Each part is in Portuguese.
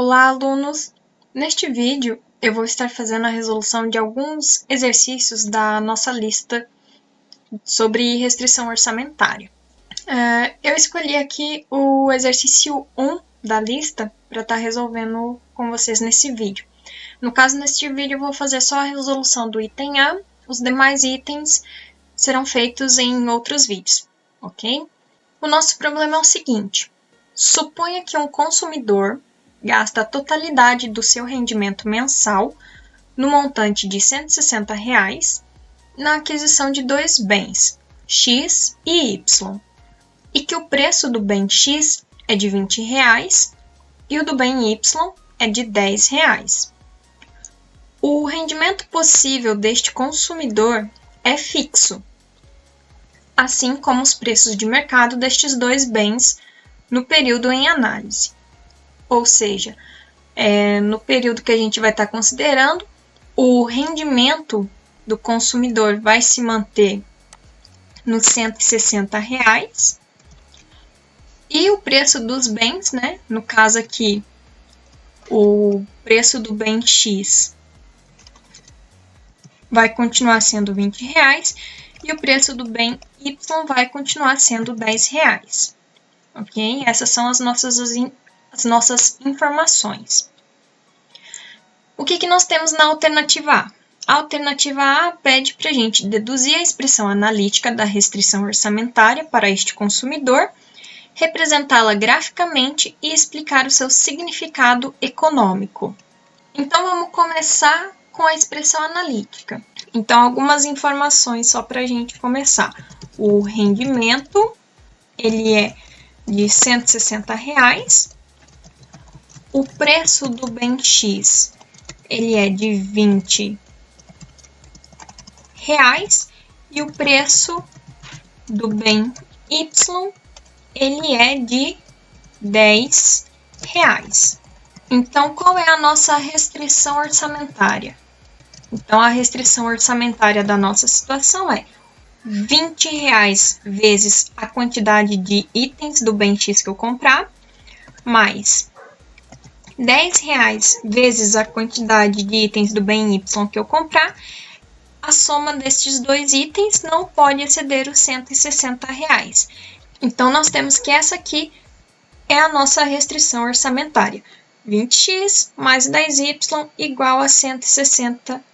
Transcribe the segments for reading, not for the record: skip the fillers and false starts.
Olá, alunos! Neste vídeo, eu vou estar fazendo a resolução de alguns exercícios da nossa lista sobre restrição orçamentária. Eu escolhi aqui o exercício 1 da lista para estar resolvendo com vocês nesse vídeo. No caso, neste vídeo, eu vou fazer só a resolução do item A, os demais itens serão feitos em outros vídeos, ok? O nosso problema é o seguinte: suponha que um consumidor gasta a totalidade do seu rendimento mensal no montante de R$ 160 na aquisição de dois bens, X e Y, e que o preço do bem X é de R$ 20 e o do bem Y é de R$ 10. O rendimento possível deste consumidor é fixo, assim como os preços de mercado destes dois bens no período em análise. Ou seja, no período que a gente vai estar considerando, o rendimento do consumidor vai se manter nos R$ 160 e o preço dos bens, né? No caso aqui, o preço do bem X vai continuar sendo R$ 20 e o preço do bem Y vai continuar sendo R$ 10. Ok? Essas são as nossas informações. O que nós temos na alternativa A? A alternativa A pede para a gente deduzir a expressão analítica da restrição orçamentária para este consumidor, representá-la graficamente e explicar o seu significado econômico. Então, vamos começar com a expressão analítica. Então, algumas informações só para a gente começar. O rendimento, ele é de R$ 160. O preço do bem X, ele é de R$ 20 e o preço do bem Y, ele é de R$ 10. Então, qual é a nossa restrição orçamentária? Então, a restrição orçamentária da nossa situação é R$ 20 vezes a quantidade de itens do bem X que eu comprar, mais R$ 10 vezes a quantidade de itens do bem Y que eu comprar. A soma destes dois itens não pode exceder os R$ 160. Então, nós temos que essa aqui é a nossa restrição orçamentária. 20x mais 10y igual a R$ 160.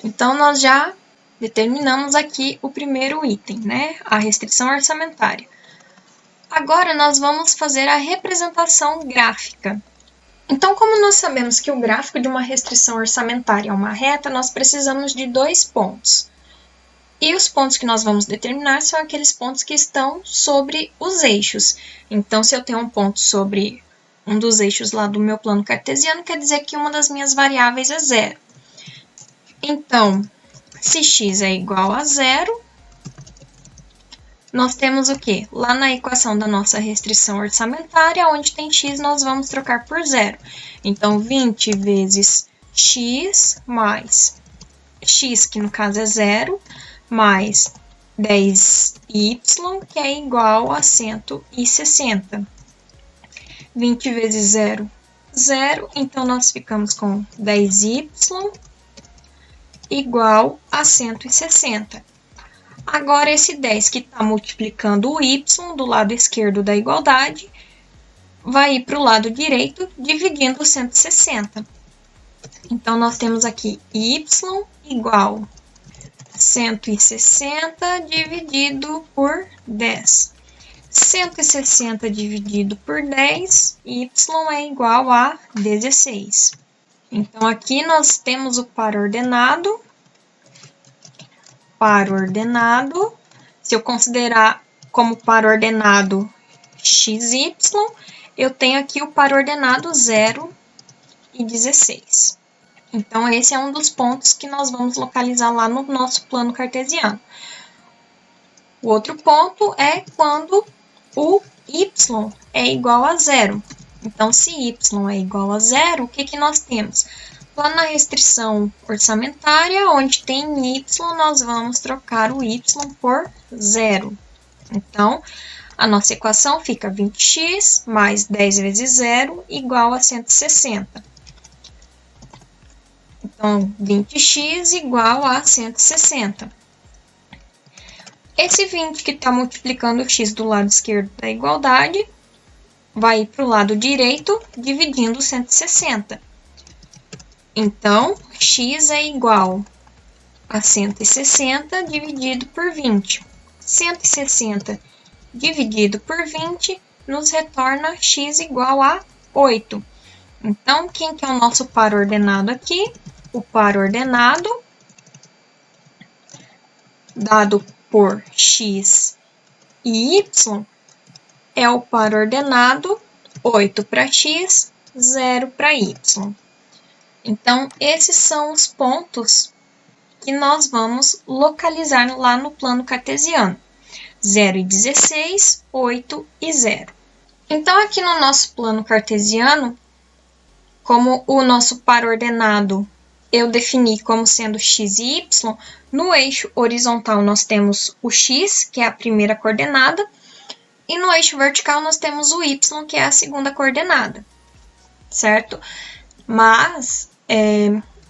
Então, nós já determinamos aqui o primeiro item, né? A restrição orçamentária. Agora, nós vamos fazer a representação gráfica. Então, como nós sabemos que o gráfico de uma restrição orçamentária é uma reta, nós precisamos de dois pontos. E os pontos que nós vamos determinar são aqueles pontos que estão sobre os eixos. Então, se eu tenho um ponto sobre um dos eixos lá do meu plano cartesiano, quer dizer que uma das minhas variáveis é zero. Então, se x é igual a zero, nós temos o quê? Lá na equação da nossa restrição orçamentária, onde tem x, nós vamos trocar por zero. Então, 20 vezes x mais x, que no caso é zero, mais 10y, que é igual a 160. 20 vezes 0, 0. Então, nós ficamos com 10y igual a 160. Agora, esse 10 que está multiplicando o y do lado esquerdo da igualdade vai ir para o lado direito, dividindo 160. Então, nós temos aqui y igual a 160 dividido por 10. 160 dividido por 10, y é igual a 16. Então, aqui nós temos o par ordenado. Par ordenado, se eu considerar como par ordenado xy, eu tenho aqui o par ordenado 0 e 16. Então, esse é um dos pontos que nós vamos localizar lá no nosso plano cartesiano. O outro ponto é quando o y é igual a 0. Então, se y é igual a 0, o que nós temos? Lá na restrição orçamentária, onde tem y, nós vamos trocar o y por 0. Então, a nossa equação fica 20x mais 10 vezes 0 igual a 160. Então, 20x igual a 160. Esse 20 que está multiplicando o x do lado esquerdo da igualdade vai para o lado direito, dividindo 160. Então, x é igual a 160 dividido por 20. 160 dividido por 20 nos retorna x igual a 8. Então, quem que é o nosso par ordenado aqui? O par ordenado, dado por x e y, é o par ordenado 8 para x, 0 para y. Então, esses são os pontos que nós vamos localizar lá no plano cartesiano. 0 e 16, 8 e 0. Então, aqui no nosso plano cartesiano, como o nosso par ordenado eu defini como sendo x e y, no eixo horizontal nós temos o x, que é a primeira coordenada, e no eixo vertical nós temos o y, que é a segunda coordenada, certo? Mas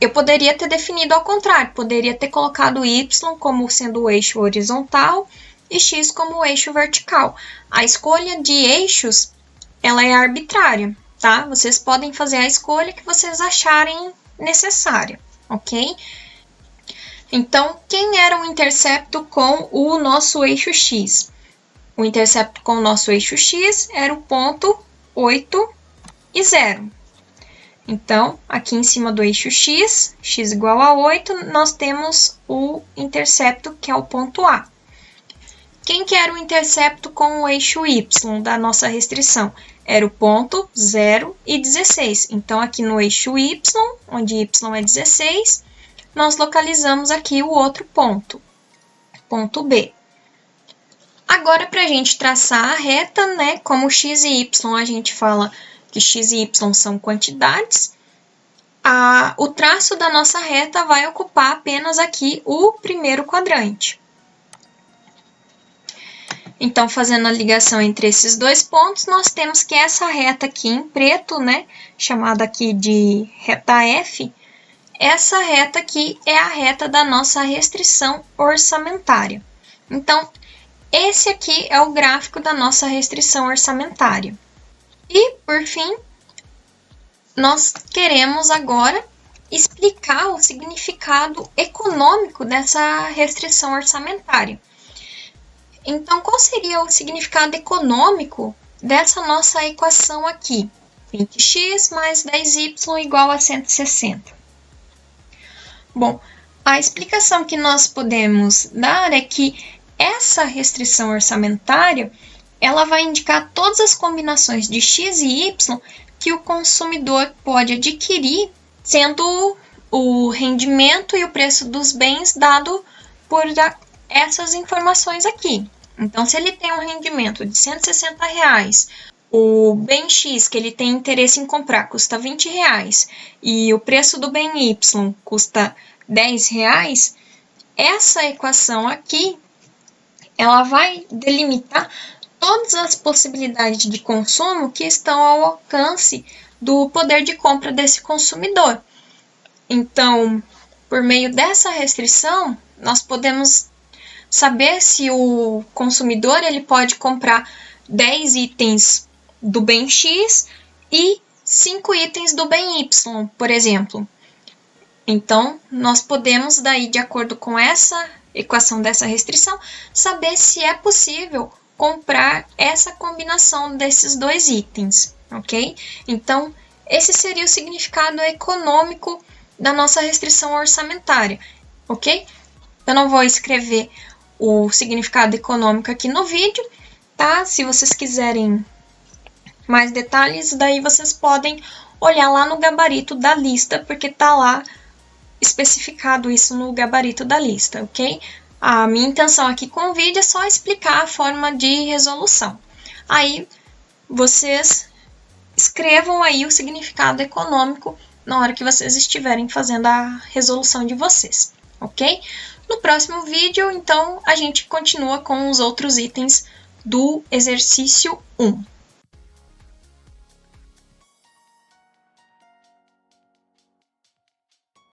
eu poderia ter definido ao contrário, poderia ter colocado y como sendo o eixo horizontal e x como o eixo vertical. A escolha de eixos, ela é arbitrária, tá? Vocês podem fazer a escolha que vocês acharem necessária, ok? Então, quem era o intercepto com o nosso eixo x? O intercepto com o nosso eixo x era o ponto 8 e 0. Então, aqui em cima do eixo x, x igual a 8, nós temos o intercepto, que é o ponto A. Quem que era o intercepto com o eixo y da nossa restrição? Era o ponto 0 e 16. Então, aqui no eixo y, onde y é 16, nós localizamos aqui o outro ponto, ponto B. Agora, para a gente traçar a reta, né, como x e y, a gente fala que x e y são quantidades, o traço da nossa reta vai ocupar apenas aqui o primeiro quadrante. Então, fazendo a ligação entre esses dois pontos, nós temos que essa reta aqui em preto, né, chamada aqui de reta F, essa reta aqui é a reta da nossa restrição orçamentária. Então, esse aqui é o gráfico da nossa restrição orçamentária. E, por fim, nós queremos agora explicar o significado econômico dessa restrição orçamentária. Então, qual seria o significado econômico dessa nossa equação aqui? 20x mais 10y igual a 160. Bom, a explicação que nós podemos dar é que essa restrição orçamentária, ela vai indicar todas as combinações de x e y que o consumidor pode adquirir, sendo o rendimento e o preço dos bens dado por essas informações aqui. Então, se ele tem um rendimento de R$160, o bem X que ele tem interesse em comprar custa R$20 e o preço do bem Y custa R$10, essa equação aqui, ela vai delimitar todas as possibilidades de consumo que estão ao alcance do poder de compra desse consumidor. Então, por meio dessa restrição, nós podemos saber se o consumidor ele pode comprar 10 itens do bem X e 5 itens do bem Y, por exemplo. Então, nós podemos daí, de acordo com essa equação dessa restrição, saber se é possível comprar essa combinação desses dois itens, ok? Então, esse seria o significado econômico da nossa restrição orçamentária, ok? Eu não vou escrever o significado econômico aqui no vídeo, tá? Se vocês quiserem mais detalhes, daí vocês podem olhar lá no gabarito da lista, porque tá lá especificado isso no gabarito da lista, ok? A minha intenção aqui com o vídeo é só explicar a forma de resolução. Aí, vocês escrevam aí o significado econômico na hora que vocês estiverem fazendo a resolução de vocês, ok? No próximo vídeo, então, a gente continua com os outros itens do exercício 1.